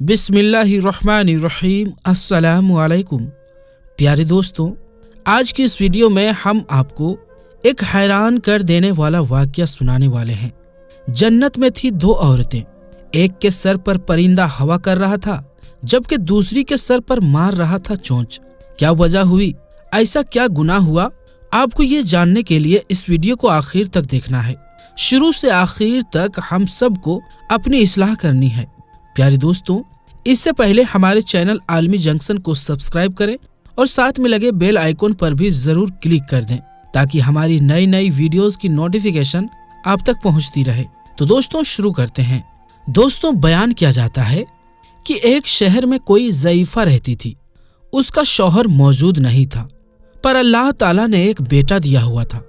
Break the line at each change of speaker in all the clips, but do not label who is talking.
बिस्मिल्लाहिर्रहमानिर्रहीम। अस्सलामु अलैकुम। प्यारे दोस्तों, आज की इस वीडियो में हम आपको एक हैरान कर देने वाला वाकया सुनाने वाले हैं। जन्नत में थी दो औरतें, एक के सर पर परिंदा हवा कर रहा था जबकि दूसरी के सर पर मार रहा था चोंच। क्या वजह हुई, ऐसा क्या गुनाह हुआ, आपको ये जानने के लिए इस वीडियो को आखिर तक देखना है। शुरू से आखिर तक हम सबको अपनी इस्लाह करनी है। प्यारे दोस्तों, इससे पहले हमारे चैनल आलमी जंक्शन को सब्सक्राइब करें और साथ में लगे बेल आइकॉन पर भी जरूर क्लिक कर दें ताकि हमारी नई नई वीडियोस की नोटिफिकेशन आप तक पहुंचती रहे। तो दोस्तों शुरू करते हैं। दोस्तों, बयान किया जाता है कि एक शहर में कोई ज़ईफ़ा रहती थी। उसका शौहर मौजूद नहीं था, पर अल्लाह ताला ने एक बेटा दिया हुआ था।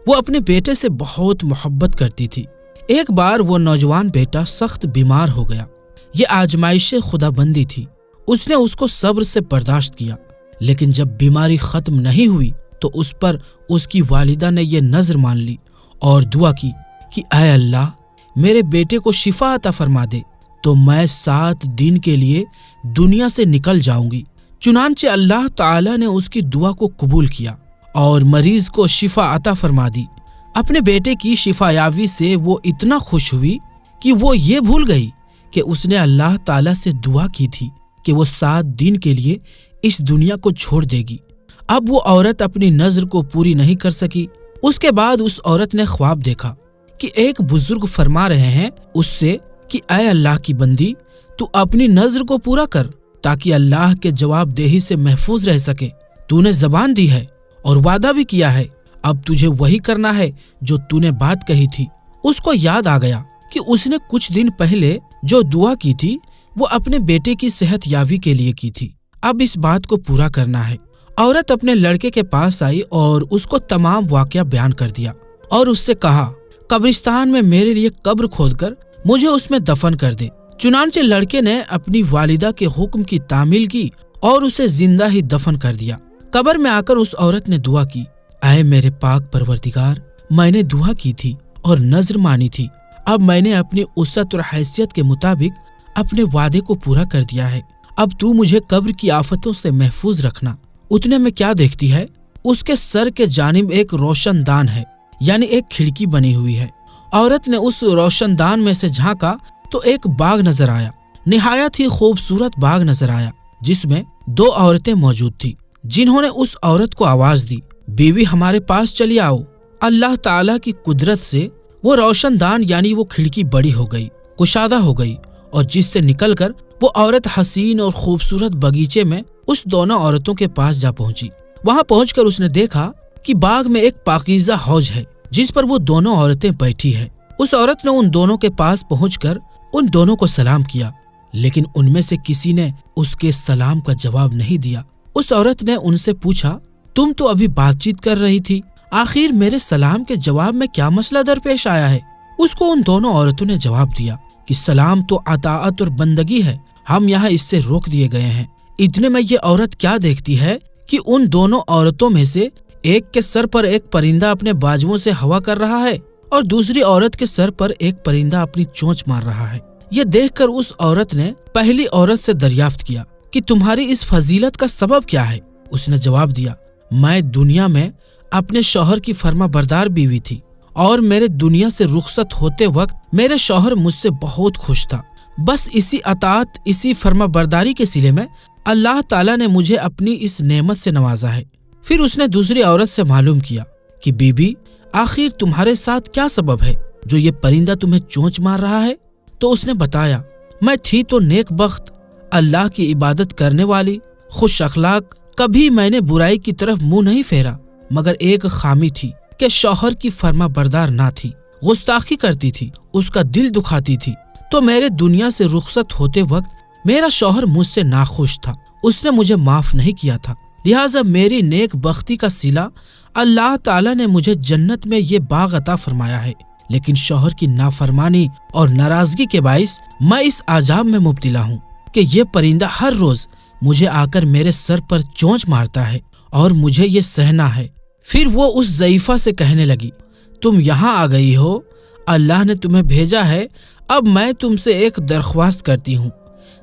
वो अपने बेटे से बहुत मोहब्बत करती थी। एक बार वो नौजवान बेटा सख्त बीमार हो गया। ये आजमाइश खुदाबंदी थी। उसने उसको सब्र से बर्दाश्त किया, लेकिन जब बीमारी खत्म नहीं हुई तो उस पर उसकी वालिदा ने ये नजर मान ली और दुआ की कि ऐ अल्लाह, मेरे बेटे को शिफा अता फरमा दे तो मैं 7 दिन के लिए दुनिया से निकल जाऊंगी। चुनांचे अल्लाह ताला ने उसकी दुआ को कबूल किया और मरीज को शिफा अता फरमा दी। अपने बेटे की शिफायावी से वो इतना खुश हुई कि वो ये भूल गई कि उसने अल्लाह ताला से दुआ की थी कि वो 7 दिन के लिए इस दुनिया को छोड़ देगी। अब वो औरत अपनी नजर को पूरी नहीं कर सकी। उसके बाद उस औरत ने ख्वाब देखा कि एक बुजुर्ग फरमा रहे हैं उससे कि ऐ अल्लाह की बंदी, तू अपनी नजर को पूरा कर ताकि अल्लाह के जवाबदेही से महफूज रह सके। तूने जबान दी है और वादा भी किया है, अब तुझे वही करना है जो तूने बात कही थी। उसको याद आ गया कि उसने कुछ दिन पहले जो दुआ की थी वो अपने बेटे की सेहत यावी के लिए की थी। अब इस बात को पूरा करना है। औरत अपने लड़के के पास आई और उसको तमाम वाकया बयान कर दिया और उससे कहा, कब्रिस्तान में मेरे लिए कब्र खोदकर मुझे उसमें दफन कर दे। चुनांचे लड़के ने अपनी वालिदा के हुक्म की तामील की और उसे जिंदा ही दफन कर दिया। कब्र में आकर उस औरत ने दुआ की, ऐ मेरे पाक परवरदिगार, मैंने दुआ की थी और नजर मानी थी। अब मैंने अपनी उस्सत और हैसियत के मुताबिक अपने वादे को पूरा कर दिया है। अब तू मुझे कब्र की आफतों से महफूज रखना। उतने में क्या देखती है, उसके सर के जानिब एक रोशनदान है, यानी एक खिड़की बनी हुई है। औरत ने उस रोशनदान में से झांका तो एक बाग नजर आया। निहायत ही खूबसूरत बाग नजर आया जिसमें 2 औरतें मौजूद थी, जिन्होंने उस औरत को आवाज दी, बीवी हमारे पास चली आओ। अल्लाह ताला की कुदरत से वो रोशनदान यानी वो खिड़की बड़ी हो गई, कुशादा हो गई और जिससे निकलकर वो औरत हसीन और खूबसूरत बगीचे में उस दोनों औरतों के पास जा पहुंची। वहां पहुंचकर उसने देखा कि बाग में एक पाकीज़ा हौज है जिस पर वो दोनों औरतें बैठी है। उस औरत ने उन दोनों के पास पहुंचकर उन दोनों को सलाम किया, लेकिन उनमें से किसी ने उसके सलाम का जवाब नहीं दिया। उस औरत ने उनसे पूछा, तुम तो अभी बातचीत कर रही थी, आखिर मेरे सलाम के जवाब में क्या मसला दरपेश आया है? उसको उन दोनों औरतों ने जवाब दिया कि सलाम तो अताअत और बंदगी है, हम यहाँ इससे रोक दिए गए हैं। इतने में ये औरत क्या देखती है कि उन दोनों औरतों में से एक के सर पर एक परिंदा अपने बाजुओं से हवा कर रहा है और दूसरी औरत के सर पर एक परिंदा अपनी चोंच मार रहा है। ये देखकर उस औरत ने पहली औरत से दरियाफ्त किया कि तुम्हारी इस फजीलत का सबब क्या है? उसने जवाब दिया, मैं दुनिया में अपने शौहर की फर्मा बरदार बीवी थी और मेरे दुनिया से रुखसत होते वक्त मेरे शौहर मुझसे बहुत खुश था। बस इसी अताअत, इसी फर्मा बरदारी के सिले में अल्लाह ताला ने मुझे अपनी इस नेमत से नवाजा है। फिर उसने दूसरी औरत से मालूम किया कि बीबी, आखिर तुम्हारे साथ क्या सबब है जो ये परिंदा तुम्हें चोंच मार रहा है? तो उसने बताया, मैं थी तो नेक बख्त, अल्लाह की इबादत करने वाली, खुश अखलाक, कभी मैंने बुराई की तरफ मुंह नहीं फेरा, मगर एक खामी थी कि शौहर की फर्मा बरदार ना थी, गुस्ताखी करती थी, उसका दिल दुखाती थी। तो मेरे दुनिया से रुखसत होते वक्त मेरा शौहर मुझसे नाखुश था, उसने मुझे माफ नहीं किया था, लिहाजा मेरी नेक बख्ती का सिला अल्लाह ताला ने मुझे जन्नत में ये बाग अता फरमाया है। लेकिन शौहर की नाफरमानी और नाराजगी के बाइस मैं इस आजाब में मुब्तला हूँ कि ये परिंदा हर रोज मुझे आकर मेरे सर पर चोंच मारता है और मुझे ये सहना है। फिर वो उस ज़ईफ़ा से कहने लगी, तुम यहाँ आ गई हो, अल्लाह ने तुम्हें भेजा है, अब मैं तुमसे एक दरख्वास्त करती हूँ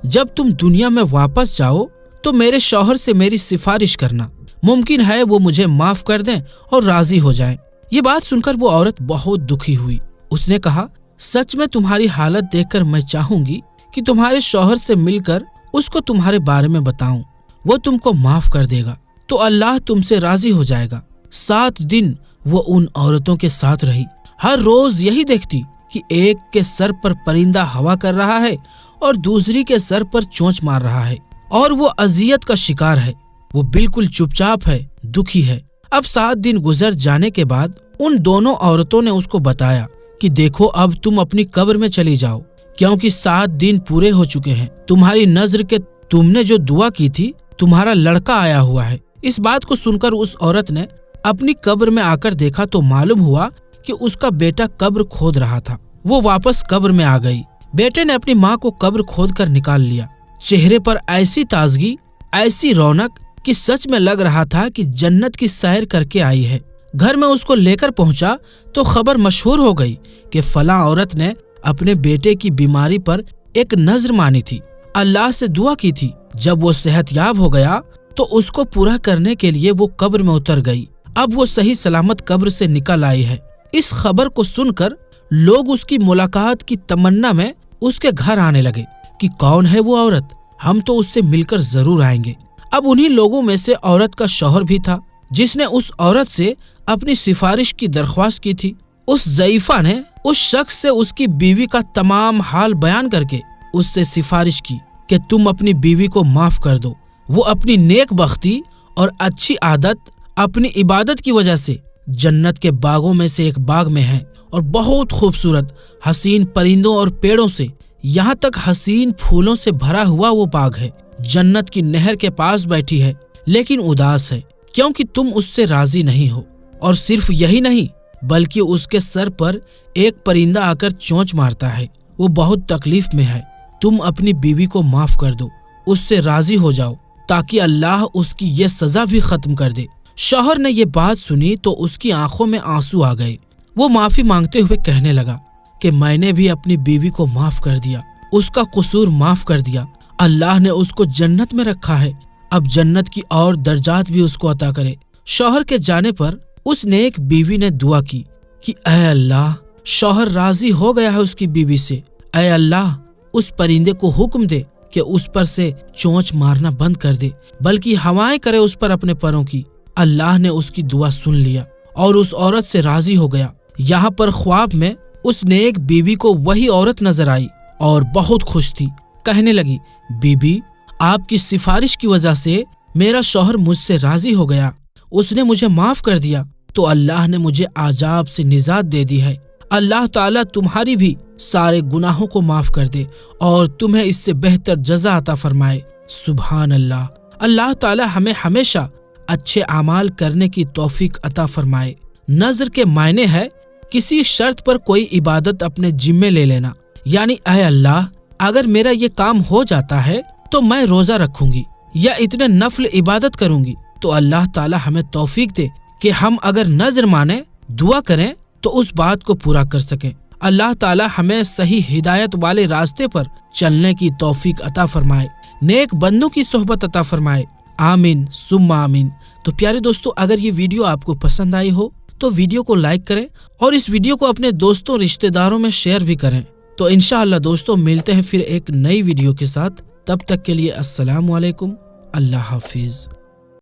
जब तुम दुनिया में वापस जाओ तो मेरे शौहर से मेरी सिफारिश करना, मुमकिन है वो मुझे माफ कर दें और राजी हो जाएं। ये बात सुनकर वो औरत बहुत दुखी हुई। उसने कहा, सच में तुम्हारी हालत देखकर मैं चाहूंगी कि तुम्हारे शौहर से मिलकर उसको तुम्हारे बारे में बताऊं, वो तुमको माफ कर देगा तो अल्लाह तुमसे राजी हो जाएगा। 7 दिन वो उन औरतों के साथ रही। हर रोज यही देखती कि एक के सर पर परिंदा हवा कर रहा है और दूसरी के सर पर चोंच मार रहा है और वो अजियत का शिकार है। वो बिल्कुल चुपचाप है, दुखी है। अब 7 दिन गुजर जाने के बाद उन दोनों औरतों ने उसको बताया कि देखो अब तुम अपनी कब्र में चली जाओ, क्योंकि 7 दिन पूरे हो चुके हैं। तुम्हारी नजर के तुमने जो दुआ की थी, तुम्हारा लड़का आया हुआ है। इस बात को सुनकर उस औरत ने अपनी कब्र में आकर देखा तो मालूम हुआ कि उसका बेटा कब्र खोद रहा था। वो वापस कब्र में आ गई। बेटे ने अपनी माँ को कब्र खोद कर निकाल लिया। चेहरे पर ऐसी ताजगी, ऐसी रौनक कि सच में लग रहा था कि जन्नत की सैर करके आई है। घर में उसको लेकर पहुंचा तो खबर मशहूर हो गई कि फलां औरत ने अपने बेटे की बीमारी पर एक नजर मानी थी, अल्लाह से दुआ की थी। जब वो सेहतयाब हो गया तो उसको पूरा करने के लिए वो कब्र में उतर गई। अब वो सही सलामत कब्र से निकल आई है। इस खबर को सुनकर लोग उसकी मुलाकात की तमन्ना में उसके घर आने लगे कि कौन है वो औरत, हम तो उससे मिलकर जरूर आएंगे। अब उन्हीं लोगों में से औरत का शौहर भी था जिसने उस औरत से अपनी सिफारिश की दरख्वास्त की थी। उस ज़ईफा ने उस शख्स से उसकी बीवी का तमाम हाल बयान करके उससे सिफारिश की कि तुम अपनी बीवी को माफ कर दो। वो अपनी नेक बख्ती और अच्छी आदत, अपनी इबादत की वजह से जन्नत के बागों में से एक बाग में है और बहुत खूबसूरत हसीन परिंदों और पेड़ों से, यहाँ तक हसीन फूलों से भरा हुआ वो बाग है। जन्नत की नहर के पास बैठी है लेकिन उदास है क्योंकि तुम उससे राजी नहीं हो। और सिर्फ यही नहीं बल्कि उसके सर पर एक परिंदा आकर चोंच मारता है। वो बहुत तकलीफ में है। तुम अपनी बीवी को माफ कर दो, उससे राजी हो जाओ ताकि अल्लाह उसकी ये सजा भी खत्म कर दे। शौहर ने ये बात सुनी तो उसकी आंखों में आंसू आ गए। वो माफी मांगते हुए कहने लगा कि मैंने भी अपनी बीवी को माफ कर दिया, उसका कसूर माफ कर दिया। अल्लाह ने उसको जन्नत में रखा है, अब जन्नत की और दर्जात भी उसको अता करे। शौहर के जाने पर उस नेक बीवी ने दुआ की कि ऐ अल्लाह, शौहर राजी हो गया है उसकी बीवी से। ऐ अल्लाह, उस परिंदे को हुक्म दे कि उस पर से चोंच मारना बंद कर दे, बल्कि हवाएं करे उस पर अपने परों की। अल्लाह ने उसकी दुआ सुन लिया और उस औरत से राजी हो गया। यहाँ पर ख्वाब में उस नेक बीवी को वही औरत नजर आई और बहुत खुश थी। कहने लगी, बीबी, आपकी सिफारिश की वजह से मेरा शौहर मुझसे राजी हो गया, उसने मुझे माफ कर दिया तो अल्लाह ने मुझे आजाब से निजात दे दी है। अल्लाह ताला तुम्हारी भी सारे गुनाहों को माफ कर दे और तुम्हें इससे बेहतर जज़ा अता फरमाए। सुभान अल्लाह। अल्लाह ताला हमें हमेशा अच्छे अमाल करने की तौफीक अता फरमाए। नजर के मायने है किसी शर्त पर कोई इबादत अपने जिम्मे ले लेना, यानी ऐ अल्लाह, अगर मेरा ये काम हो जाता है तो मैं रोजा रखूंगी या इतने नफल इबादत करूंगी। तो अल्लाह ताला हमें तौफीक दे कि हम अगर नजर माने, दुआ करें तो उस बात को पूरा कर सकें। अल्लाह ताला हमें सही हिदायत वाले रास्ते पर चलने की तौफीक अता फरमाए, नेक बंदों की सोहबत अता फरमाए। आमीन सुम्मा आमीन। तो प्यारे दोस्तों, अगर ये वीडियो आपको पसंद आई हो तो वीडियो को लाइक करें और इस वीडियो को अपने दोस्तों रिश्तेदारों में शेयर भी करें। तो इंशाअल्लाह दोस्तों मिलते हैं फिर एक नई वीडियो के साथ। तब तक के लिए अस्सलाम वालेकुम, अल्लाह हाफिज।